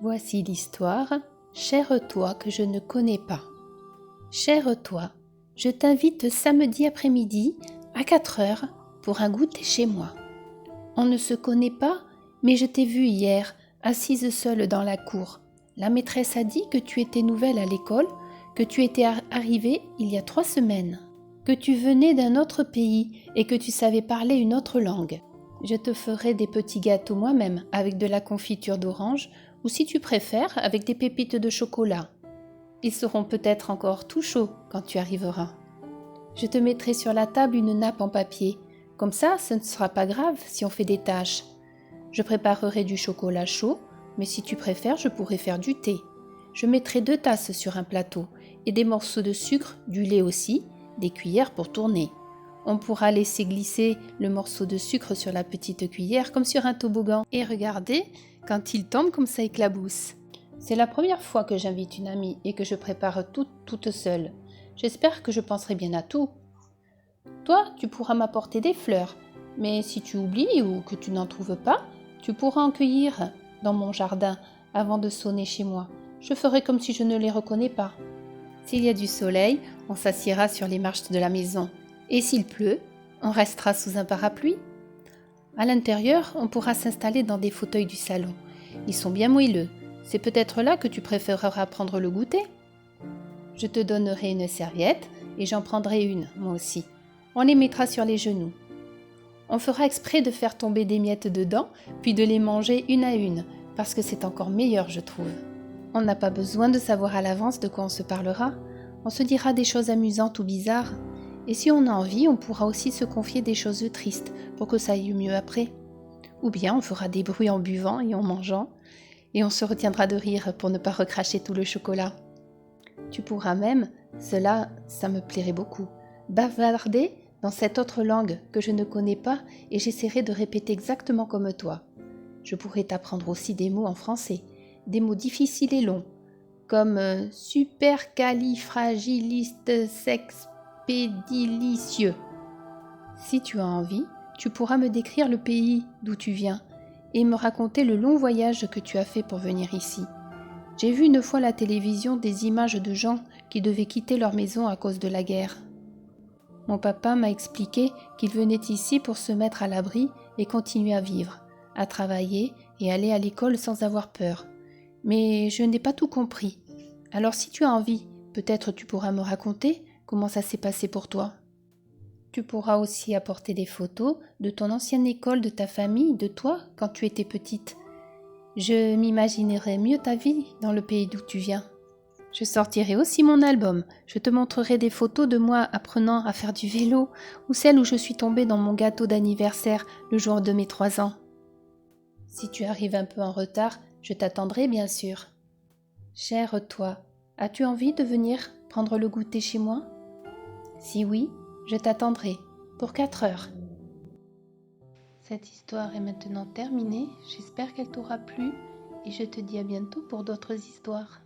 Voici l'histoire « Chère toi que je ne connais pas ». Chère toi, je t'invite samedi après-midi à 4 heures pour un goûter chez moi. On ne se connaît pas, mais je t'ai vue hier, assise seule dans la cour. La maîtresse a dit que tu étais nouvelle à l'école, que tu étais arrivée il y a 3 semaines, que tu venais d'un autre pays et que tu savais parler une autre langue. Je te ferai des petits gâteaux moi-même avec de la confiture d'orange ou si tu préfères avec des pépites de chocolat. Ils seront peut-être encore tout chauds quand tu arriveras. Je te mettrai sur la table une nappe en papier. Comme ça, ce ne sera pas grave si on fait des taches. Je préparerai du chocolat chaud, mais si tu préfères, je pourrai faire du thé. Je mettrai 2 tasses sur un plateau et des morceaux de sucre, du lait aussi, des cuillères pour tourner. On pourra laisser glisser le morceau de sucre sur la petite cuillère comme sur un toboggan et regarder quand il tombe comme ça éclabousse. C'est la première fois que j'invite une amie et que je prépare tout toute seule. J'espère que je penserai bien à tout. Toi, tu pourras m'apporter des fleurs, mais si tu oublies ou que tu n'en trouves pas, tu pourras en cueillir dans mon jardin avant de sonner chez moi. Je ferai comme si je ne les reconnais pas. S'il y a du soleil, on s'assiera sur les marches de la maison. Et s'il pleut, on restera sous un parapluie. À l'intérieur, on pourra s'installer dans des fauteuils du salon. Ils sont bien moelleux. C'est peut-être là que tu préféreras prendre le goûter. Je te donnerai une serviette et j'en prendrai une, moi aussi. On les mettra sur les genoux. On fera exprès de faire tomber des miettes dedans, puis de les manger une à une, parce que c'est encore meilleur, je trouve. On n'a pas besoin de savoir à l'avance de quoi on se parlera. On se dira des choses amusantes ou bizarres. Et si on a envie, on pourra aussi se confier des choses tristes pour que ça aille mieux après. Ou bien on fera des bruits en buvant et en mangeant, et on se retiendra de rire pour ne pas recracher tout le chocolat. Tu pourras même, ça me plairait beaucoup, bavarder dans cette autre langue que je ne connais pas et j'essaierai de répéter exactement comme toi. Je pourrais t'apprendre aussi des mots en français, des mots difficiles et longs, comme supercalifragilisticexpialidocieux. Si tu as envie, tu pourras me décrire le pays d'où tu viens et me raconter le long voyage que tu as fait pour venir ici. J'ai vu une fois à la télévision des images de gens qui devaient quitter leur maison à cause de la guerre. Mon papa m'a expliqué qu'il venait ici pour se mettre à l'abri et continuer à vivre, à travailler et aller à l'école sans avoir peur. Mais je n'ai pas tout compris. Alors si tu as envie, peut-être tu pourras me raconter comment ça s'est passé pour toi. Tu pourras aussi apporter des photos de ton ancienne école, de ta famille, de toi quand tu étais petite. Je m'imaginerai mieux ta vie dans le pays d'où tu viens. Je sortirai aussi mon album. Je te montrerai des photos de moi apprenant à faire du vélo ou celles où je suis tombée dans mon gâteau d'anniversaire le jour de mes 3 ans. Si tu arrives un peu en retard, je t'attendrai bien sûr. Chère toi, as-tu envie de venir prendre le goûter chez moi? Si oui, je t'attendrai pour 4 heures. Cette histoire est maintenant terminée. J'espère qu'elle t'aura plu et je te dis à bientôt pour d'autres histoires.